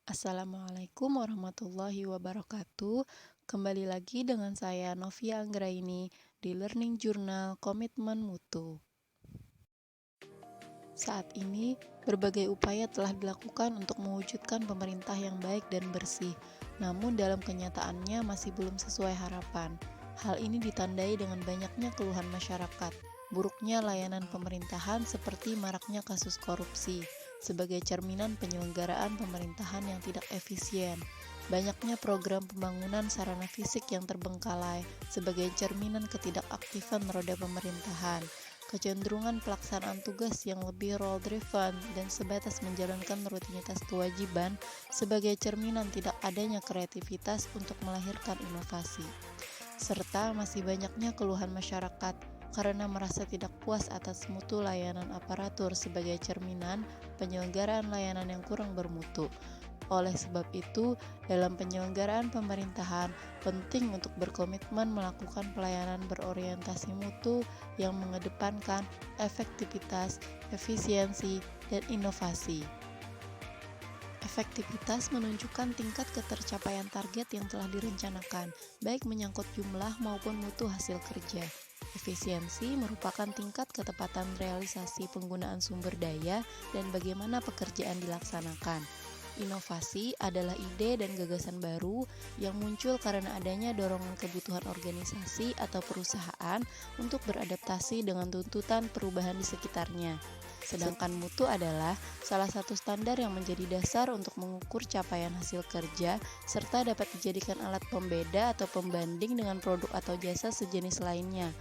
Assalamualaikum warahmatullahi wabarakatuh. Kembali lagi dengan saya Novia Anggraini di Learning Journal Komitmen Mutu. Saat ini, berbagai upaya telah dilakukan untuk mewujudkan pemerintah yang baik dan bersih. Namun dalam kenyataannya masih belum sesuai harapan. Hal ini ditandai dengan banyaknya keluhan masyarakat, buruknya layanan pemerintahan seperti maraknya kasus korupsi, sebagai cerminan penyelenggaraan pemerintahan yang tidak efisien. Banyaknya program pembangunan sarana fisik yang terbengkalai sebagai cerminan ketidakaktifan roda pemerintahan. Kecenderungan pelaksanaan tugas yang lebih role-driven dan sebatas menjalankan rutinitas kewajiban sebagai cerminan tidak adanya kreativitas untuk melahirkan inovasi. Serta masih banyaknya keluhan masyarakat karena merasa tidak puas atas mutu layanan aparatur sebagai cerminan penyelenggaraan layanan yang kurang bermutu. Oleh sebab itu, dalam penyelenggaraan pemerintahan, penting untuk berkomitmen melakukan pelayanan berorientasi mutu yang mengedepankan efektivitas, efisiensi, dan inovasi. Efektivitas menunjukkan tingkat ketercapaian target yang telah direncanakan, baik menyangkut jumlah maupun mutu hasil kerja. Efisiensi merupakan tingkat ketepatan realisasi penggunaan sumber daya dan bagaimana pekerjaan dilaksanakan. Inovasi adalah ide dan gagasan baru yang muncul karena adanya dorongan kebutuhan organisasi atau perusahaan untuk beradaptasi dengan tuntutan perubahan di sekitarnya. Sedangkan mutu adalah salah satu standar yang menjadi dasar untuk mengukur capaian hasil kerja serta dapat dijadikan alat pembeda atau pembanding dengan produk atau jasa sejenis lainnya.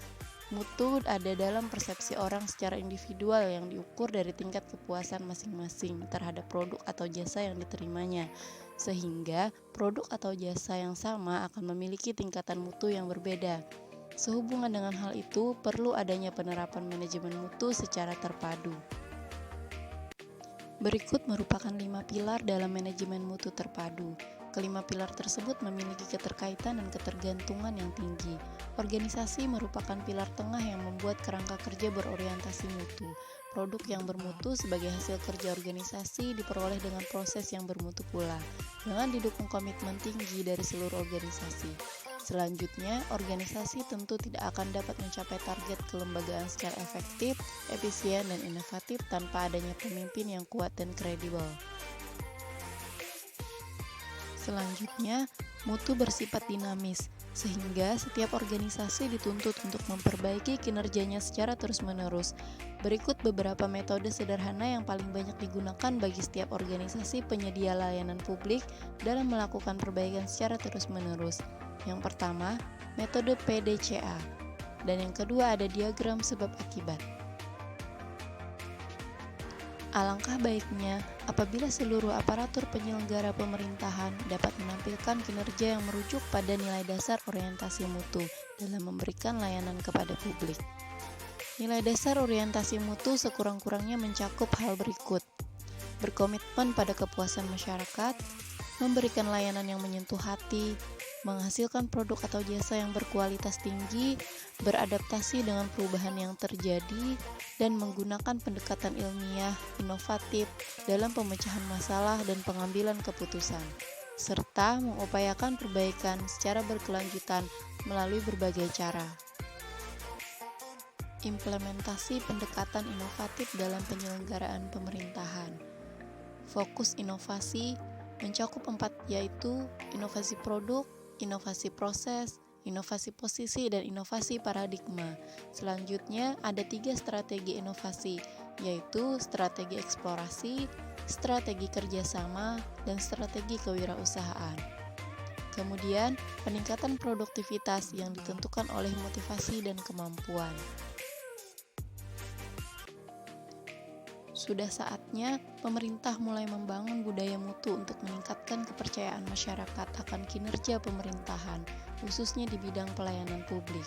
Mutu ada dalam persepsi orang secara individual yang diukur dari tingkat kepuasan masing-masing terhadap produk atau jasa yang diterimanya, sehingga produk atau jasa yang sama akan memiliki tingkatan mutu yang berbeda. Sehubungan dengan hal itu, perlu adanya penerapan manajemen mutu secara terpadu. Berikut merupakan 5 pilar dalam manajemen mutu terpadu. Kelima pilar tersebut memiliki keterkaitan dan ketergantungan yang tinggi. Organisasi merupakan pilar tengah yang membuat kerangka kerja berorientasi mutu. Produk yang bermutu sebagai hasil kerja organisasi diperoleh dengan proses yang bermutu pula, dengan didukung komitmen tinggi dari seluruh organisasi. Selanjutnya, organisasi tentu tidak akan dapat mencapai target kelembagaan secara efektif, efisien, dan inovatif tanpa adanya pemimpin yang kuat dan kredibel. Selanjutnya, mutu bersifat dinamis, sehingga setiap organisasi dituntut untuk memperbaiki kinerjanya secara terus-menerus. Berikut beberapa metode sederhana yang paling banyak digunakan bagi setiap organisasi penyedia layanan publik dalam melakukan perbaikan secara terus-menerus. Yang pertama, metode PDCA, dan yang kedua ada diagram sebab akibat. Alangkah baiknya apabila seluruh aparatur penyelenggara pemerintahan dapat menampilkan kinerja yang merujuk pada nilai dasar orientasi mutu dalam memberikan layanan kepada publik. Nilai dasar orientasi mutu sekurang-kurangnya mencakup hal berikut: berkomitmen pada kepuasan masyarakat, memberikan layanan yang menyentuh hati, menghasilkan produk atau jasa yang berkualitas tinggi, beradaptasi dengan perubahan yang terjadi, dan menggunakan pendekatan ilmiah, inovatif dalam pemecahan masalah dan pengambilan keputusan, serta mengupayakan perbaikan secara berkelanjutan melalui berbagai cara. Implementasi pendekatan inovatif dalam penyelenggaraan pemerintahan. Fokus inovasi mencakup 4, yaitu inovasi produk, inovasi proses, inovasi posisi, dan inovasi paradigma. Selanjutnya ada 3 strategi inovasi, yaitu strategi eksplorasi, strategi kerjasama, dan strategi kewirausahaan. Kemudian, peningkatan produktivitas yang ditentukan oleh motivasi dan kemampuan. Sudah saatnya pemerintah mulai membangun budaya mutu untuk meningkatkan kepercayaan masyarakat akan kinerja pemerintahan, khususnya di bidang pelayanan publik.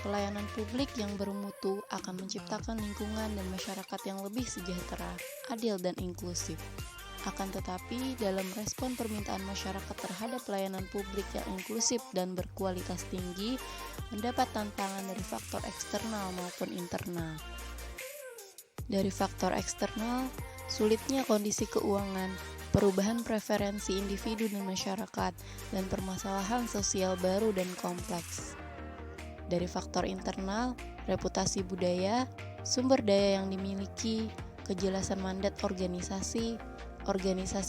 Pelayanan publik yang bermutu akan menciptakan lingkungan dan masyarakat yang lebih sejahtera, adil, dan inklusif. Akan tetapi, dalam respon permintaan masyarakat terhadap pelayanan publik yang inklusif dan berkualitas tinggi, mendapat tantangan dari faktor eksternal maupun internal. Dari faktor eksternal, sulitnya kondisi keuangan, perubahan preferensi individu dan masyarakat, dan permasalahan sosial baru dan kompleks. Dari faktor internal, reputasi budaya, sumber daya yang dimiliki, kejelasan mandat organisasi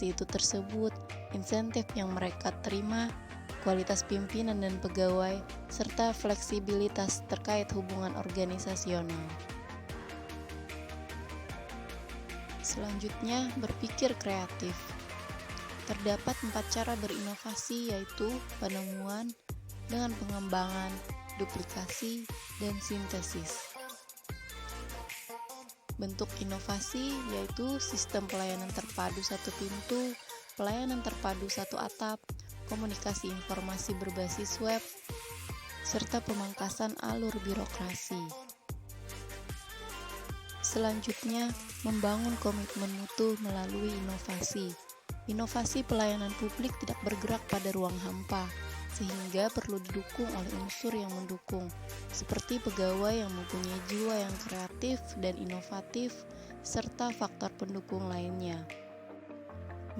itu tersebut, insentif yang mereka terima, kualitas pimpinan dan pegawai, serta fleksibilitas terkait hubungan organisasional. Selanjutnya, berpikir kreatif. Terdapat 4 cara berinovasi, yaitu penemuan dengan pengembangan, duplikasi, dan sintesis. Bentuk inovasi yaitu sistem pelayanan terpadu satu pintu, pelayanan terpadu satu atap, komunikasi informasi berbasis web, serta pemangkasan alur birokrasi. Selanjutnya, membangun komitmen mutu melalui inovasi. Inovasi pelayanan publik tidak bergerak pada ruang hampa, sehingga perlu didukung oleh unsur yang mendukung, seperti pegawai yang mempunyai jiwa yang kreatif dan inovatif, serta faktor pendukung lainnya.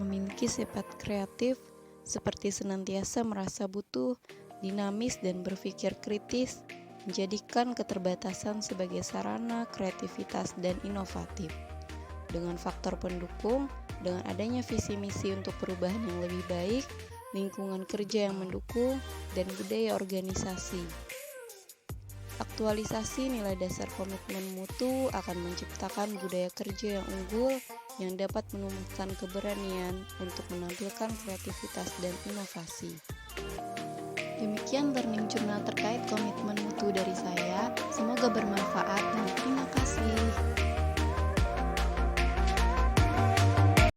Memiliki sifat kreatif, seperti senantiasa merasa butuh, dinamis dan berpikir kritis, menjadikan keterbatasan sebagai sarana kreativitas dan inovatif. Dengan faktor pendukung, dengan adanya visi misi untuk perubahan yang lebih baik, lingkungan kerja yang mendukung, dan budaya organisasi. Aktualisasi nilai dasar komitmen mutu akan menciptakan budaya kerja yang unggul yang dapat menumbuhkan keberanian untuk menampilkan kreativitas dan inovasi. Demikian learning journal terkait komitmen mutu dari saya. Semoga bermanfaat dan terima kasih.